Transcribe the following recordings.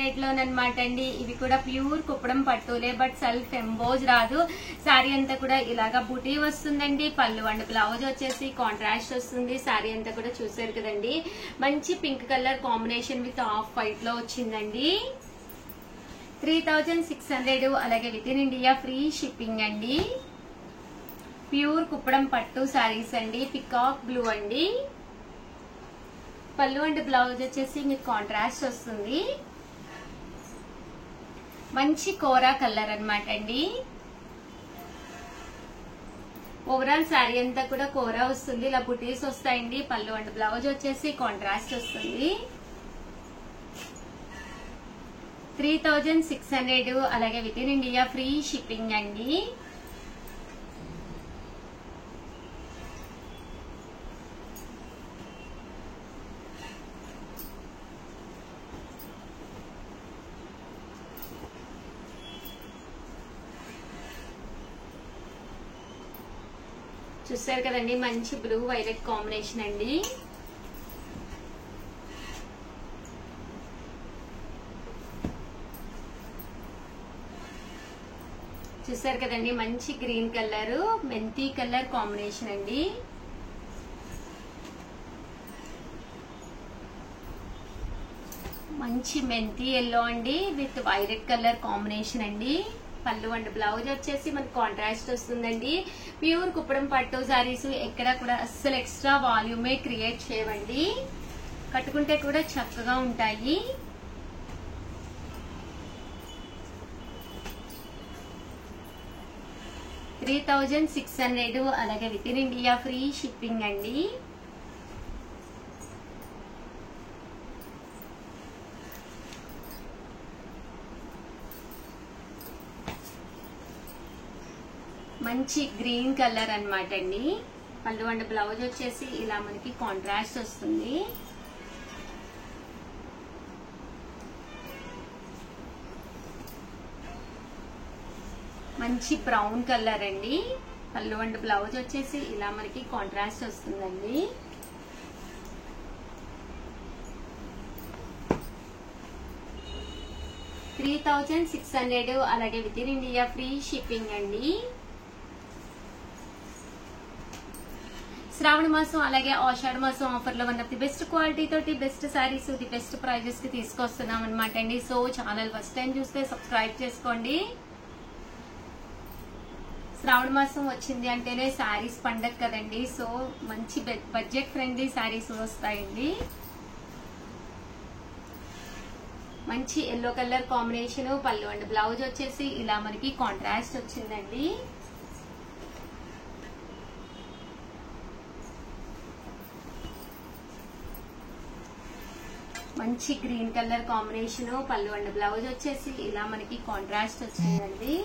అనమాట అండి. ఇవి కూడా ప్యూర్ కుప్పడం పట్టులే, బట్ సెల్ఫ్ ఎంబోజ్ రాదు. శారీ అంతా కూడా ఇలాగా బుటీ వస్తుందండి. పళ్ళు అండ్ బ్లౌజ్ వచ్చేసి కాంట్రాస్ట్ వస్తుంది. శారీ అంతా కూడా చూసారు కదండి, మంచి pink colour combination with off white లో వచ్చిందండి. 3600, అలాగే with in India free shipping అండి. ప్యూర్ కుప్పడం పట్టు శారీస్ అండి, పికాక్ బ్లూ అండి. పళ్ళు అండ్ బ్లౌజ్ వచ్చేసి మీకు కాంట్రాస్ట్ వస్తుంది. మంచి కోరా కలర్ అన్నమాట అండి. ఓవరాల్ శారీ అంతా కూడా కోరా వస్తుంది, ఇలా బుటీస్ వస్తాయండి. పళ్ళు అండ్ బ్లౌజ్ వచ్చేసి కాంట్రాస్ట్ వస్తుంది. 3600, అలాగే with in India free shipping అండి. చూసారు కదండి, మంచి బ్లూ వైలెట్ కాంబినేషన్ అండి. చూసారు కదండి, మంచి గ్రీన్ కలర్ మెంతి కలర్ కాంబినేషన్ అండి. మంచి మెంతి ఎల్లో అండి విత్ వైలెట్ కలర్ కాంబినేషన్ అండి. పళ్ళు అండ్ బ్లౌజ్ వచ్చేసి మనకి కాంట్రాస్ట్ వస్తుందండి. ప్యూర్ కుప్పడం పట్టు సారీస్ ఎక్కడ కూడా అస్సలు ఎక్స్ట్రా వాల్యూమే క్రియేట్ చేయవండి, కట్టుకుంటే కూడా చక్కగా ఉంటాయి. $3600, అలాగే with in India free shipping అండి. మంచి గ్రీన్ కలర్ అన్నమాట అండి. పళ్ళు అండ్ బ్లౌజ్ వచ్చేసి ఇలా మనకి కాంట్రాస్ట్ వస్తుంది. మంచి బ్రౌన్ కలర్ అండి. పళ్ళు అండ్ బ్లౌజ్ వచ్చేసి ఇలా మనకి కాంట్రాస్ట్ వస్తుందండి. $3600, అలాగే with in India free shipping అండి. శ్రావణ మాసం అలాగే ఆషాఢ మాసం ఆఫర్ లో ఉన్న ది బెస్ట్ క్వాలిటీ తోటి best saris the best prices కి తీసుకొస్తున్నాం అనమాట అండి. సో ఛానల్ ఫస్ట్ టైం చూస్తే సబ్స్క్రైబ్ చేసుకోండి. శ్రావణ మాసం వచ్చింది అంటేనే శారీస్ పండగ కదండి, సో మంచి బడ్జెట్ ఫ్రెండ్లీ శారీస్ వస్తాయండి. మంచి ఎల్లో కలర్ కాంబినేషన్, పళ్ళు అండ్ బ్లౌజ్ వచ్చేసి ఇలా మనకి కాంట్రాస్ట్ వచ్చిందండి. మంచి గ్రీన్ కలర్ కాంబినేషన్, పళ్ళు అండ్ బ్లౌజ్ వచ్చేసి ఇలా మనకి కాంట్రాస్ట్ వచ్చిందండి.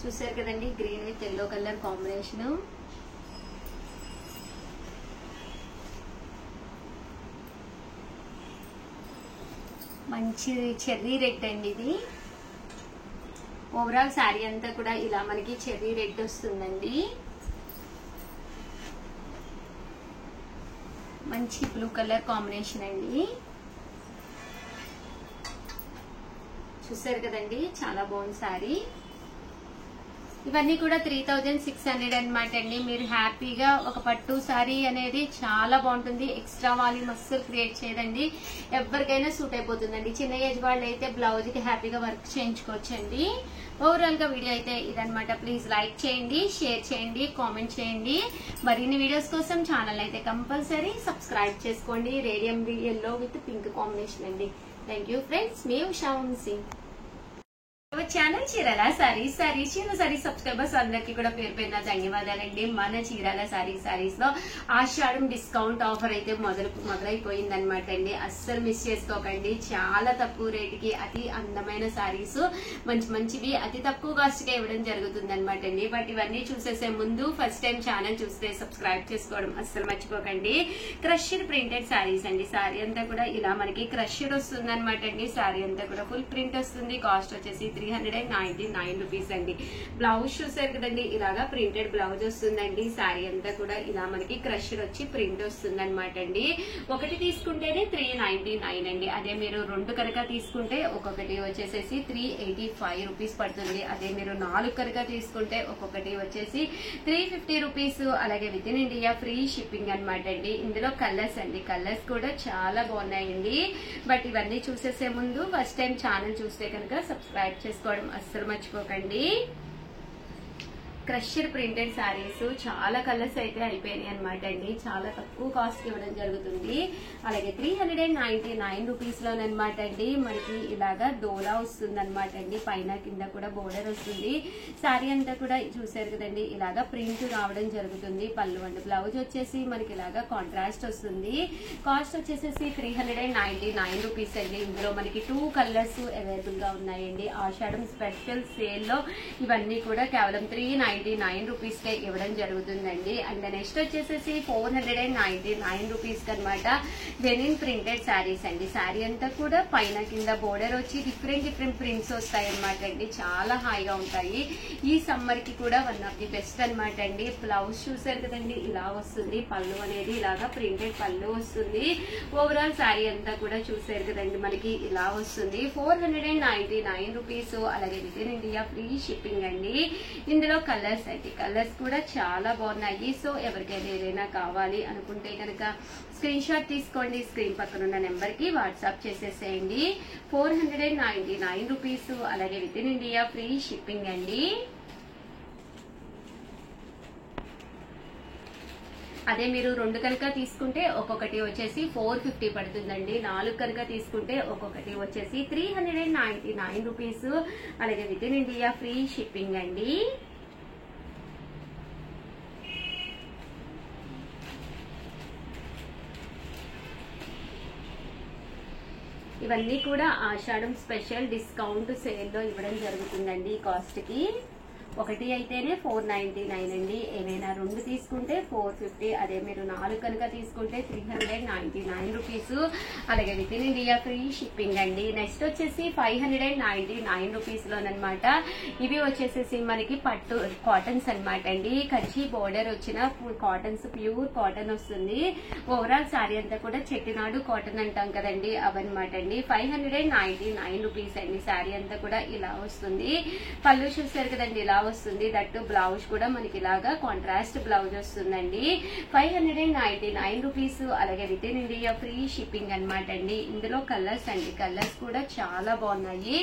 చూసారు కదండి, green with yellow colour combination. మంచి చెర్రీ రెడ్ అండి ఇది. ఓవరాల్ శారీ అంతా కూడా ఇలా మనకి చెర్రీ రెడ్ వస్తుందండి. మంచి బ్లూ కలర్ కాంబినేషన్ అండి. చూసారు కదండి, చాలా బాగుంది శారీ. ఇవన్నీ కూడా 3600 అన్నమాట అండి. మీరు హ్యాపీగా ఒక పట్టు శారీ అనేది చాలా బాగుంటుంది, ఎక్స్ట్రా వాల్యూమ్ అస్సలు క్రియేట్ చేయదండి, ఎవరికైనా సూట్ అయిపోతుందండి. చిన్న ఏజ్ వాళ్ళు అయితే బ్లౌజ్ కి హ్యాపీగా వర్క్ చేయించుకోవచ్చండి. ఓవరాల్ గా వీడియో అయితే ఇదనమాట. ప్లీజ్ లైక్ చేయండి, షేర్ చేయండి, కామెంట్ చేయండి. మరిన్ని వీడియోస్ కోసం ఛానల్ అయితే కంపల్సరీ సబ్స్క్రైబ్ చేసుకోండి. Radium yellow with pink combination అండి. థ్యాంక్ యూ ఫ్రెండ్స్, మీ Usha Vamsi. Channel Chirala sarees Chirala sarees subscribers అందరికి కూడా పేరు పేరున ధన్యవాదాలండి. మన చీరాల సారీస్ లో ఆషాఢం డిస్కౌంట్ ఆఫర్ అయితే మొదలైపోయింది అనమాట అండి. అస్సలు మిస్ చేసుకోకండి. చాలా తక్కువ రేటుకి అతి అందమైన సారీస్ మంచివి అతి తక్కువ కాస్ట్ గా ఇవ్వడం జరుగుతుంది అనమాట అండి. బట్ ఇవన్నీ చూసేసే ముందు ఫస్ట్ టైం ఛానల్ చూస్తే సబ్స్క్రైబ్ చేసుకోవడం అస్సలు మర్చిపోకండి. క్రష్డ్ ప్రింటెడ్ సారీస్ అండి. సారీ అంతా కూడా ఇలా మనకి క్రష్డ్ వస్తుంది అనమాట అండి. సారీ అంతా కూడా ఫుల్ ప్రింట్ వస్తుంది. కాస్ట్ వచ్చేసి 399 రూపీస్ అండి. బ్లౌజ్ చూసారు కదండి, ఇలాగా ప్రింటెడ్ బ్లౌజ్ వస్తుందండి. శారీ అంతా కూడా ఇలా మనకి క్రషర్ వచ్చి ప్రింట్ వస్తుంది అనమాట అండి. ఒకటి తీసుకుంటేనే 399 అండి. అదే మీరు 2 కనుక తీసుకుంటే ఒక్కొక్కటి వచ్చేసేసి 385 రూపీస్ పడుతుంది. అదే మీరు 4 కనుక తీసుకుంటే ఒక్కొక్కటి వచ్చేసి 350 రూపీస్. అలాగే with in India free shipping అనమాట అండి. ఇందులో కలర్స్ అండి, కలర్స్ కూడా చాలా బాగున్నాయండి. బట్ ఇవన్నీ చూసేసే ముందు ఫస్ట్ టైం ఛానల్ చూస్తే కనుక సబ్స్క్రైబ్ చేసుకోవడం అస్సలు మర్చిపోకండి. క్రషర్ ప్రింటెడ్ శారీస్ చాలా కలర్స్ అయితే అయిపోయినాయి అనమాట అండి. చాలా తక్కువ కాస్ట్ ఇవ్వడం జరుగుతుంది. అలాగే 399 రూపీస్ లోనమాట అండి. మనకి ఇలాగా డోలా వస్తుంది అనమాట అండి. పైన కింద కూడా బోర్డర్ వస్తుంది. శారీ అంతా కూడా చూసారు కదండి, ఇలాగా ప్రింట్ రావడం జరుగుతుంది. పళ్ళు అండ్ బ్లౌజ్ వచ్చేసి మనకి ఇలాగా కాంట్రాస్ట్ వస్తుంది. కాస్ట్ వచ్చేసేసి 399 రూపీస్ అండి. ఇందులో మనకి 2 కలర్స్ అవైలబుల్ గా ఉన్నాయండి. ఆషాఢం స్పెషల్ సేల్ లో ఇవన్నీ కూడా కేవలం 399 రూపీస్ కే ఇవ్వడం జరుగుతుందండి. అండ్ నెక్స్ట్ వచ్చేసేసి 499 రూపీస్ అనమాట డెనిమ్ ప్రింటెడ్ శారీస్ అండి. శారీ అంతా కూడా పైన కింద బోర్డర్ వచ్చి డిఫరెంట్ ప్రింట్స్ వస్తాయి అనమాట అండి. చాలా హాయిగా ఉంటాయి. ఈ సమ్మర్ కి కూడా వన్ ఆఫ్ ది బెస్ట్ అనమాట అండి. బ్లౌజ్ చూసారు కదండి, ఇలా వస్తుంది. పళ్ళు అనేది ఇలాగా ప్రింటెడ్ పళ్ళు వస్తుంది. ఓవరాల్ శారీ అంతా కూడా చూసారు కదండి, మనకి ఇలా వస్తుంది. 499 రూపీస్. అలాగే with in India free shipping అండి. ఇందులో కలర్స్ అండి, కలర్స్ కూడా చాలా బాగున్నాయి. సో ఎవరికైనా ఏదైనా కావాలి అనుకుంటే కనుక స్క్రీన్ షాట్ తీసుకోండి. స్క్రీన్ పక్కన ఉన్న నెంబర్ కి వాట్సాప్ చేసేసేయండి. 499 రూపీస్. అలాగే with in India free shipping అండి. అదే మీరు 2 కనుక తీసుకుంటే ఒక్కొక్కటి వచ్చేసి 450 పడుతుందండి. 4 కనుక తీసుకుంటే ఒక్కొక్కటి వచ్చేసి 399 రూపీస్. అలాగే with in India free shipping అండి. ఇవన్నీ కూడా ఆషాఢం స్పెషల్ డిస్కౌంట్ సేల్ లో ఇవ్వడం జరుగుతుందండి. కాస్ట్ కి ఒకటి అయితేనే 499 అండి. ఏమైనా 2 తీసుకుంటే 450. అదే మీరు 4 కనుక తీసుకుంటే 399 రూపీస్. అలాగే with in India free shipping అండి. నెక్స్ట్ వచ్చేసి 599 రూపీస్ లోనమాట. ఇవి వచ్చేసేసి మనకి పట్టు కాటన్స్ అనమాట అండి. కంచి బోర్డర్ వచ్చిన కాటన్స్, ప్యూర్ కాటన్ వస్తుంది. ఓవరాల్ శారీ అంతా కూడా చెట్టినాడు కాటన్ అంటాం కదండి, అవన్నమాట అండి. 599 రూపీస్ అండి. శారీ అంతా కూడా ఇలా వస్తుంది. పళ్ళు చూసారు కదండి, ఇలా వస్తుంది. దట్టు బ్లౌజ్ కూడా మనకి ఇలాగా కాంట్రాస్ట్ బ్లౌజ్ వస్తుందండి. 599 రూపీస్. అలాగే with in India free shipping అనమాట అండి. ఇందులో కలర్స్ అండి, కలర్స్ కూడా చాలా బాగున్నాయి.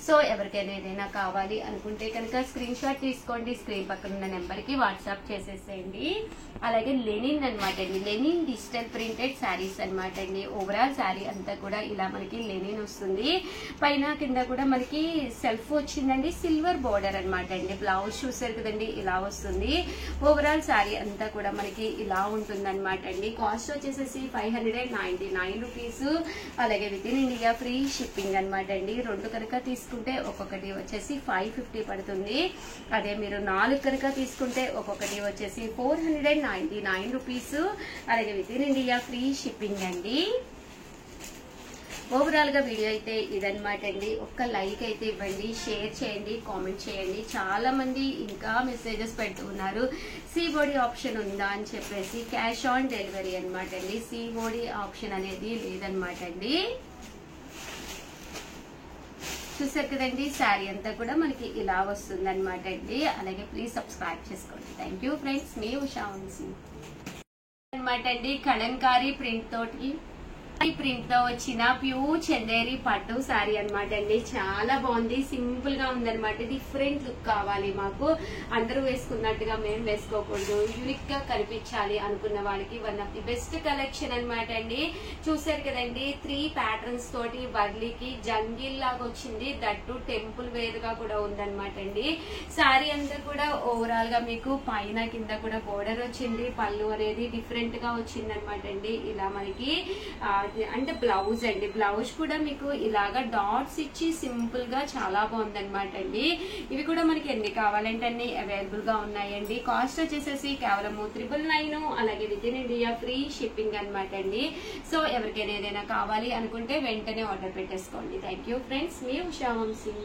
సో ఎవరికైనా ఏదైనా కావాలి అనుకుంటే కనుక స్క్రీన్ షాట్ తీసుకోండి. స్క్రీన్ పక్కన ఉన్న నెంబర్ కి వాట్సాప్ చేసేసేయండి. అలాగే లెనిన్ అనమాట అండి. లెనిన్ డిజిటల్ ప్రింటెడ్ శారీస్ అనమాట అండి. ఓవరాల్ శారీ అంతా కూడా ఇలా మనకి లెనిన్ వస్తుంది. పైన కింద కూడా మనకి సెల్ఫ్ వచ్చిందండి. సిల్వర్ బోర్డర్ అనమాట అండి. బ్లౌజ్ చూసారు కదండి, ఇలా వస్తుంది. ఓవరాల్ శారీ అంతా కూడా మనకి ఇలా ఉంటుంది అనమాట అండి. కాస్ట్ వచ్చేసేసి 599 రూపీస్. అలాగే with in India free shipping అనమాట అండి. 2 కనుక తీసుకుంటే ఒక్కొక్కటి వచ్చేసి 550 పడుతుంది. అదే మీరు 4 కనుక తీసుకుంటే ఒక్కొక్కటి వచ్చేసి 499 రూపీస్. అలాగే with in India free shipping అండి. ఓవరాల్ గా వీడియో అయితే ఇదనమాట అండి. ఒక్క లైక్ అయితే ఇవ్వండి, షేర్ చేయండి, కామెంట్ చేయండి. చాలా మంది ఇంకా మెసేజెస్ పెడుతున్నారు సిఓడి ఆప్షన్ ఉందా అని చెప్పేసి. క్యాష్ ఆన్ డెలివరీ అనమాట అండి. సిఓడి ఆప్షన్ అనేది లేదనమాట అండి. చూసారు కదండి, శారీ అంతా కూడా మనకి ఇలా వస్తుంది అనమాట అండి. అలాగే ప్లీజ్ సబ్స్క్రైబ్ చేసుకోండి. Thank you friends. మీ ఉషా వంశీ అనమాట అండి. కలంకారీ ప్రింట్ తోటి ఈ ప్రింట్ తో వచ్చిన ప్యూర్ చందేరి పట్టు శారీ అనమాట అండి. చాలా బాగుంది, సింపుల్ గా ఉందనమాట. డిఫరెంట్ లుక్ కావాలి మాకు, అందరూ వేసుకున్నట్టుగా మేము వేసుకోకూడదు, యూనిక్ గా కనిపించాలి అనుకున్న వాళ్ళకి one of the best collection అనమాట అండి. చూసారు కదండి, 3 ప్యాటర్న్స్ తోటి వర్లీకి జంగిల్ లాగా వచ్చింది. దట్టు టెంపుల్ వేర్ గా కూడా ఉందనమాట అండి. శారీ అంతా కూడా ఓవరాల్ గా మీకు పైన కింద కూడా బోర్డర్ వచ్చింది. పళ్ళు అనేది డిఫరెంట్ గా వచ్చింది అనమాట అండి. ఇలా మనకి అంటే బ్లౌజ్ అండి, బ్లౌజ్ కూడా మీకు ఇలాగా డాట్స్ ఇచ్చి సింపుల్ గా చాలా బాగుంది అనమాట అండి. ఇవి కూడా మనకి ఎన్ని కావాలంటే అన్ని అవైలబుల్ గా ఉన్నాయండి. కాస్ట్ వచ్చేసేసి కేవలం 999. అలాగే with in India free shipping అనమాట అండి. సో ఎవరికైనా ఏదైనా కావాలి అనుకుంటే వెంటనే ఆర్డర్ పెట్టేసుకోండి. Thank you friends. మీ ఉషా వంశీ.